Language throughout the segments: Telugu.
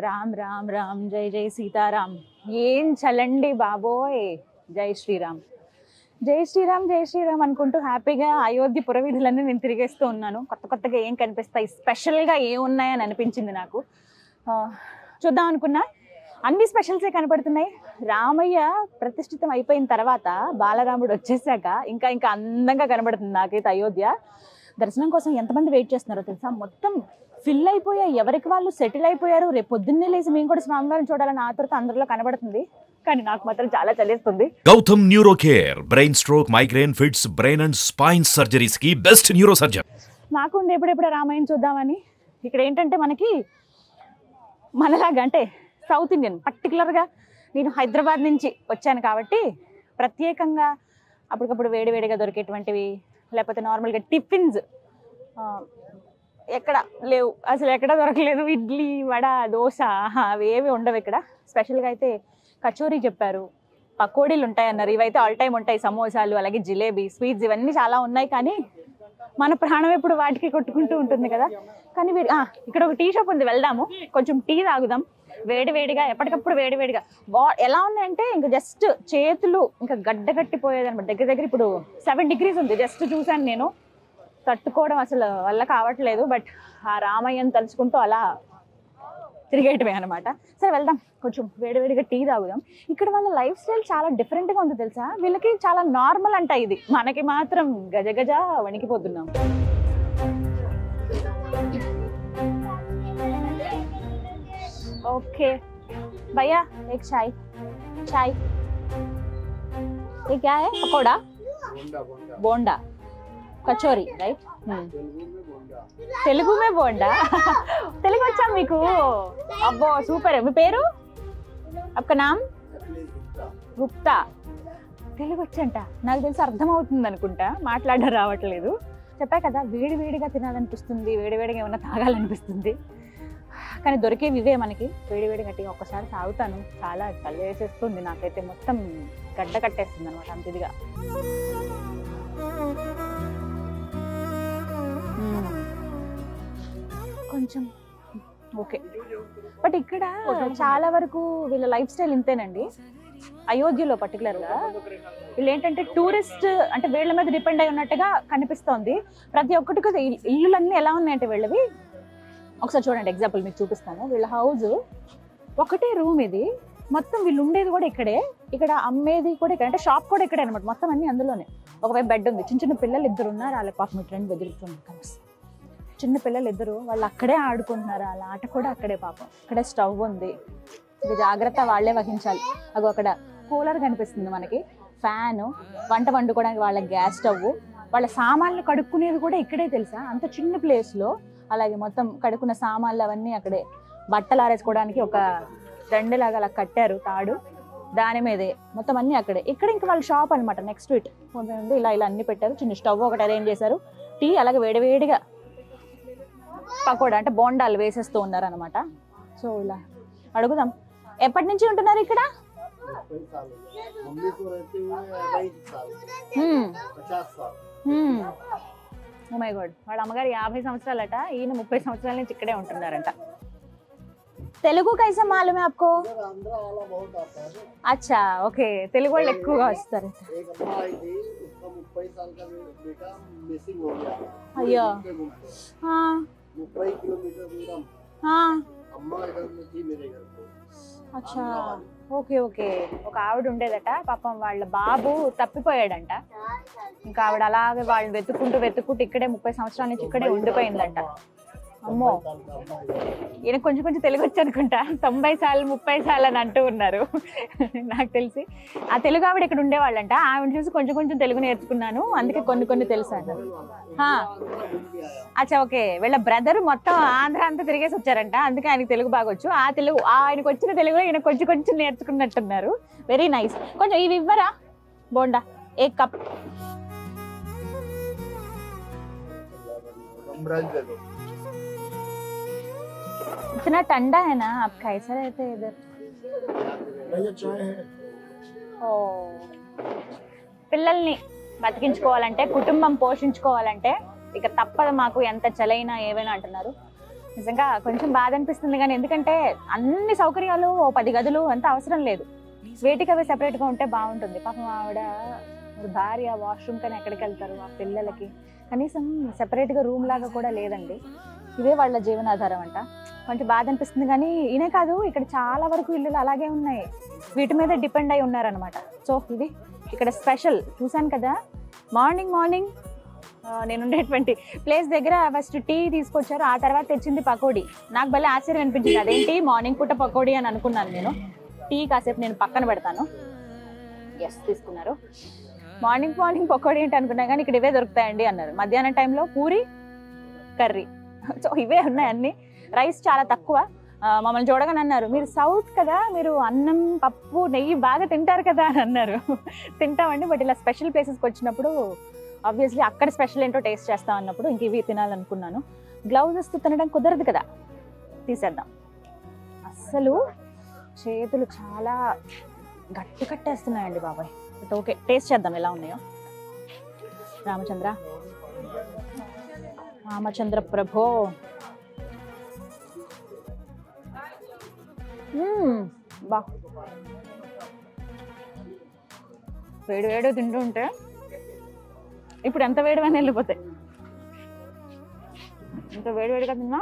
రామ్ రామ్ రామ్ జై జై సీతారాం. ఏం చలండి బాబోయ్. జై శ్రీరామ్ జై శ్రీరామ్ జై శ్రీరామ్ అనుకుంటూ హ్యాపీగా అయోధ్య పురవీధులన్నీ నేను తిరిగేస్తూ ఉన్నాను. కొత్త కొత్తగా ఏం కనిపిస్తాయి, స్పెషల్గా ఏమున్నాయని అనిపించింది నాకు. చూద్దాం అనుకున్నా, అన్ని స్పెషల్సే కనపడుతున్నాయి. రామయ్య ప్రతిష్ఠితం అయిపోయిన తర్వాత బాలరాముడు వచ్చేసాక ఇంకా ఇంకా అందంగా కనబడుతుంది నాకైతే అయోధ్య. దర్శనం కోసం ఎంతమంది వెయిట్ చేస్తున్నారో తెలుసా, మొత్తం ఫిల్ అయిపోయాయి, ఎవరికి వాళ్ళు సెటిల్ అయిపోయారు. రేపు పొద్దున్నే లేసి మేము కూడా స్వామివారిని చూడాలని ఆతృత అందరిలో కనబడుతుంది. కానీ నాకు మాత్రం చాలా చలిస్తుంది. Gautam neuro care, brain stroke, migraine, fits, brain and spine surgeries కి బెస్ట్ న్యూరో సర్జన్. నాకు ఉంది ఎప్పుడెప్పుడు రామాయణం చూద్దామని. ఇక్కడ ఏంటంటే మనకి మనలాగా అంటే సౌత్ ఇండియన్, పర్టికులర్గా నేను హైదరాబాద్ నుంచి వచ్చాను కాబట్టి ప్రత్యేకంగా అప్పటికప్పుడు వేడివేడిగా దొరికేటువంటివి, లేకపోతే నార్మల్గా టిఫిన్స్ ఎక్కడ లేవు, అసలు ఎక్కడ దొరకలేదు. ఇడ్లీ, వడ, దోశ అవి ఏవి ఉండవు ఇక్కడ. స్పెషల్గా అయితే కచోరీ చెప్పారు, పకోడీలు ఉంటాయన్నారు. ఇవైతే ఆల్ టైమ్ ఉంటాయి. సమోసాలు, అలాగే జిలేబీ, స్వీట్స్ ఇవన్నీ చాలా ఉన్నాయి. కానీ మన ప్రాణం ఎప్పుడు వాటికి కొట్టుకుంటూ ఉంటుంది కదా. కానీ ఇక్కడ ఒక టీ షాప్ ఉంది, వెళ్దాము, కొంచెం టీ తాగుదాం. వేడివేడిగా ఎప్పటికప్పుడు వేడివేడిగా ఎలా ఉన్నాయంటే ఇంకా జస్ట్ చేతులు ఇంకా గడ్డగట్టిపోయేది అనమాట. దగ్గర దగ్గర ఇప్పుడు 7 degrees ఉంది. జస్ట్ చూశాను నేను, తట్టుకోవడం అసలు వల్ల కావట్లేదు. బట్ ఆ రామయ్యను తలుచుకుంటూ అలా తిరిగేయటమే అనమాట. సరే వెళ్దాం, కొంచెం వేడివేడిగా టీ తాగుదాం. ఇక్కడ వాళ్ళ లైఫ్ స్టైల్ చాలా డిఫరెంట్గా ఉంది తెలుసా. వీళ్ళకి చాలా నార్మల్ అంట ఇది, మనకి మాత్రం గజగజ వణికిపోతున్నాం. ओके भैया एक चाय चाय ये क्या है पकोड़ा बोंडा कचौरी राइट తెలుగు మే బోండా తెలుగు వచ్చా మీకు? అబ్బో సూపర్. మీ పేరు? आपका नाम? గుప్తా. తెలుగు వచ్చంట. నాకు తెలిసి అర్థం అవుతుంది అనుకుంటా, మాట్లాడడం రావట్లేదు. చెప్పా కదా, వేడి వేడిగా తినాలనిపిస్తుంది, వేడివేడిగా ఏమన్నా తాగాలనిపిస్తుంది. కానీ దొరికేవి ఇవే మనకి. వేడివేడి గట్టిగా ఒక్కసారి తాగుతాను, చాలా చలి వేసేస్తుంది నాకైతే, మొత్తం గడ్డ కట్టేస్తుంది అనమాట అంత ఇదిగా. కొంచెం ఓకే. బట్ ఇక్కడ చాలా వరకు వీళ్ళ లైఫ్ స్టైల్ ఇంతేనండి. అయోధ్యలో పర్టికులర్గా వీళ్ళు ఏంటంటే టూరిస్ట్ అంటే వీళ్ళ మీద డిపెండ్ అయి ఉన్నట్టుగా కనిపిస్తోంది. ప్రతి ఒక్కటికి ఇల్లులన్నీ ఎలా ఉన్నాయంటే వీళ్ళవి, ఒకసారి చూడండి, ఎగ్జాంపుల్ మీకు చూపిస్తాను. వీళ్ళ హౌస్ ఒకటే రూమ్, ఇది మొత్తం వీళ్ళు ఉండేది కూడా ఇక్కడే, ఇక్కడ అమ్మేది కూడా ఇక్కడ, అంటే షాప్ కూడా ఇక్కడే అనమాట. మొత్తం అన్ని అందులోనే. ఒకవైపు బెడ్ ఉంది. చిన్న చిన్న పిల్లలు 2 ఉన్నారు. వాళ్ళ పాపం మీ ఫ్రెండ్ ఎదురుతుంది కలిసి, చిన్న పిల్లలు 2 వాళ్ళు అక్కడే ఆడుకుంటున్నారు. వాళ్ళ ఆట కూడా అక్కడే. పాపం ఇక్కడే స్టవ్ ఉంది, ఇది జాగ్రత్త వాళ్ళే వహించాలి. అగో అక్కడ కూలర్ కనిపిస్తుంది మనకి, ఫ్యాను, వంట వండుకోవడానికి వాళ్ళ గ్యాస్ స్టవ్, వాళ్ళ సామాన్లు కడుక్కునేది కూడా ఇక్కడే తెలుసా, అంత చిన్న ప్లేస్లో. అలాగే మొత్తం కడుక్కున్న సామాన్లు అవన్నీ అక్కడే. బట్టలు ఆరేసుకోవడానికి ఒక దండలాగా అలా కట్టారు, తాడు, దాని మీదే మొత్తం అన్నీ అక్కడే. ఇక్కడ ఇంకా వాళ్ళ షాప్ అనమాట. నెక్స్ట్ ఇట్ ఉంది, ఇలా ఇలా అన్ని పెట్టారు. చిన్న స్టవ్ ఒకటి అరేంజ్ చేశారు, టీ, అలాగే వేడివేడిగా పకోడా అంటే బోండాలు వేసేస్తూ ఉన్నారు అనమాట. సో ఇలా అడుగుదాం, ఎప్పటి నుంచి ఉంటున్నారు ఇక్కడ? ఓ మై గాడ్, వాళ్ళ అమ్మగారు 50 సంవత్సరాలట, ఈయన 30 సంవత్సరాల నుంచి ఇక్కడే ఉంటున్నారంట. తెలుగు కైసా మాలూమ్ హై ఆప్కో? అచ్చా ఓకే, తెలుగు వాళ్ళు ఎక్కువగా వస్తారు. అయ్యో అచ్చా ఓకే ఓకే. ఒక ఆవిడ ఉండేదట, పాపం వాళ్ళ బాబు తప్పిపోయాడంట. ఇంకా ఆవిడ అలాగే వాళ్ళు వెతుక్కుంటూ ఇక్కడే 30 సంవత్సరాల నుంచి ఇక్కడే ఉండిపోయిందంట. అమ్మో, ఈయన కొంచెం తెలుగు వచ్చి అనుకుంటా. 90 సార్లు 30 సార్లు అని అంటూ ఉన్నారు నాకు తెలిసి. ఆ తెలుగు ఆవిడ ఇక్కడ ఉండేవాళ్ళంట. ఆవిడ చూసి కొంచెం తెలుగు నేర్చుకున్నాను, అందుకే కొన్ని తెలుసు అన్నారు. అచ్చా ఓకే. వీళ్ళ బ్రదర్ మొత్తం ఆంధ్ర అంతా తిరిగేసి వచ్చారంట, అందుకే ఆయనకి తెలుగు బాగా వచ్చు. ఆ తెలుగు ఆయనకు వచ్చిన తెలుగులో ఈయన కొంచెం నేర్చుకున్నట్టున్నారు. Very nice. కొంచెం ఇవి ఇవ్వరా బోండా, ఏ కప్. इतना ठंडा है ना, आप कैसा रहते हैं इधर? పిల్లల్ని బతికించుకోవాలంటే, కుటుంబం పోషించుకోవాలంటే ఇక తప్పదు మాకు, ఎంత చలైనా ఏవైనా అంటున్నారు. నిజంగా కొంచెం బాధ అనిపిస్తుంది కానీ ఎందుకంటే అన్ని సౌకర్యాలు 10 గదులు అంత అవసరం లేదు. వేటికి అవి సెపరేట్గా ఉంటే బాగుంటుంది. పాపం ఆవిడ భార్య వాష్రూమ్ కానీ ఎక్కడికి వెళ్తారు, ఆ పిల్లలకి కనీసం సెపరేట్గా రూమ్ లాగా కూడా లేదండి. ఇదే వాళ్ళ జీవనాధారం అంట. కొంచెం బాధ అనిపిస్తుంది కానీ ఈయనే కాదు, ఇక్కడ చాలా వరకు ఇల్లులు అలాగే ఉన్నాయి, వీటి మీద డిపెండ్ అయి ఉన్నారనమాట. సో ఇది ఇక్కడ స్పెషల్ చూశాను కదా. మార్నింగ్ నేను ఉండేటువంటి ప్లేస్ దగ్గర ఫస్ట్ టీ తీసుకొచ్చారు, ఆ తర్వాత తెచ్చింది పకోడీ. నాకు భలే ఆశ్చర్యం అనిపించింది, అదేంటి మార్నింగ్ పూట పకోడీ అని అనుకున్నాను నేను. టీ కాసేపు నేను పక్కన పెడతాను. ఎస్ తీసుకున్నారు. మార్నింగ్ పకోడీ ఏంటి అనుకున్నా కానీ ఇక్కడ ఇవే దొరుకుతాయండి అన్నారు. మధ్యాహ్నం టైంలో పూరి కర్రీ, సో ఇవే ఉన్నాయి అన్ని. రైస్ చాలా తక్కువ. మమ్మల్ని చూడగానే అన్నారు, మీరు సౌత్ కదా, మీరు అన్నం పప్పు నెయ్యి బాగా తింటారు కదా అని అన్నారు. తింటామండి, బట్ ఇలా స్పెషల్ ప్లేసెస్కి వచ్చినప్పుడు ఆబ్వియస్లీ అక్కడ స్పెషల్ ఏంటో టేస్ట్ చేస్తాం అన్నప్పుడు ఇంక ఇవి తినాలనుకున్నాను. గ్లౌజెస్ తినడం కుదరదు కదా, తీసేద్దాం. అస్సలు చేతులు చాలా గట్టి కట్టేస్తున్నాయండి బాబాయ్. బట్ ఓకే, టేస్ట్ చేద్దాం ఎలా ఉన్నాయో. రామచంద్ర ప్రభో. బా వేడి తింటుంటే ఇప్పుడు ఎంత వేడివని వెళ్ళిపోతాయి. ఇంత వేడిగా తిన్నా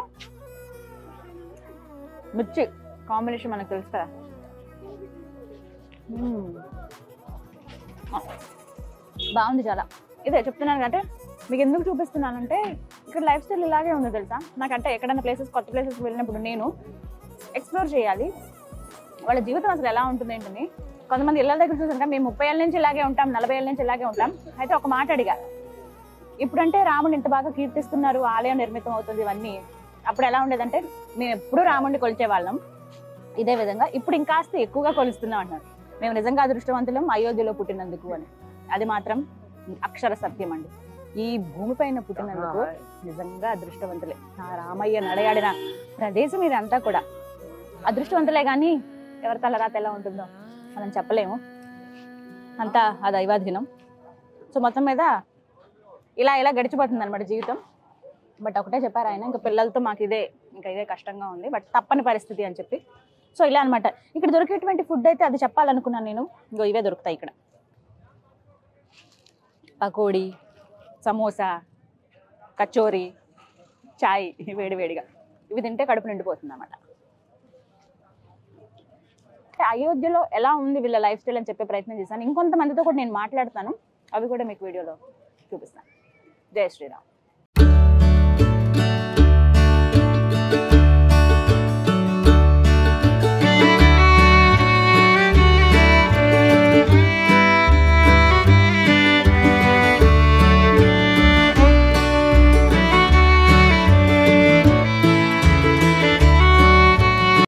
మిర్చి కాంబినేషన్ మనకు తెలుసు కదా. బాగుంది చాలా. ఇదే చెప్తున్నాను అంటే మీకు ఎందుకు చూపిస్తున్నానంటే ఇక్కడ లైఫ్ స్టైల్ ఇలాగే ఉంది తెలుసా. నాకంటే ఎక్కడైనా కొత్త ప్లేసెస్కి వెళ్ళినప్పుడు నేను ఎక్స్ప్లోర్ చేయాలి వాళ్ళ జీవితం అసలు ఎలా ఉంటుంది ఏంటని. కొంతమంది ఇళ్ళ దగ్గర చూసాక మేము 30 ఏళ్ళ నుంచి ఇలాగే ఉంటాం, 40 ఏళ్ళ నుంచి ఇలాగే ఉంటాం. అయితే ఒక మాట అడిగా, ఇప్పుడంటే రాముడిని ఇంత బాగా కీర్తిస్తున్నారు, ఆలయం నిర్మితం అవుతుంది ఇవన్నీ, అప్పుడు ఎలా ఉండేదంటే మేము ఎప్పుడూ రాముడిని కొలిచే వాళ్ళం, ఇదే విధంగా ఇప్పుడు ఇంకాస్త ఎక్కువగా కొలుస్తున్నాం అంటున్నారు. మేము నిజంగా అదృష్టవంతులం అయోధ్యలో పుట్టినందుకు అని. అది మాత్రం అక్షర సత్యం అండి. ఈ భూమిపైన పుట్టినందుకు నిజంగా అదృష్టవంతులే. ఆ రామయ్య నడయాడిన ప్రదేశం ఇదంతా కూడా అదృష్టవంతులే. కానీ ఎవరి తలరాత ఎలా ఉంటుందో మనం చెప్పలేము, అంతా ఆ దైవాధీనం. సో మొత్తం మీద ఇలా గడిచిపోతుంది అనమాట జీవితం. బట్ ఒకటే చెప్పారు ఆయన, ఇంకా పిల్లలతో మాకు ఇదే కష్టంగా ఉంది, బట్ తప్పని పరిస్థితి అని చెప్పి. సో ఇలా అనమాట. ఇక్కడ దొరికేటువంటి ఫుడ్ అయితే అది చెప్పాలనుకున్నాను నేను. ఇంకో ఇవే దొరుకుతాయి ఇక్కడ, పకోడీ, సమోసా, కచోరీ, చాయ్ వేడిగా. ఇవి తింటే కడుపు నిండిపోతుంది అన్నమాట. అయోధ్యలో ఎలా ఉంది వీళ్ళ లైఫ్ స్టైల్ అని చెప్పే ప్రయత్నం చేశాను. ఇంకొంతమందితో కూడా నేను మాట్లాడతాను, అవి కూడా మీకు వీడియోలో చూపిస్తాను. జై శ్రీరామ్.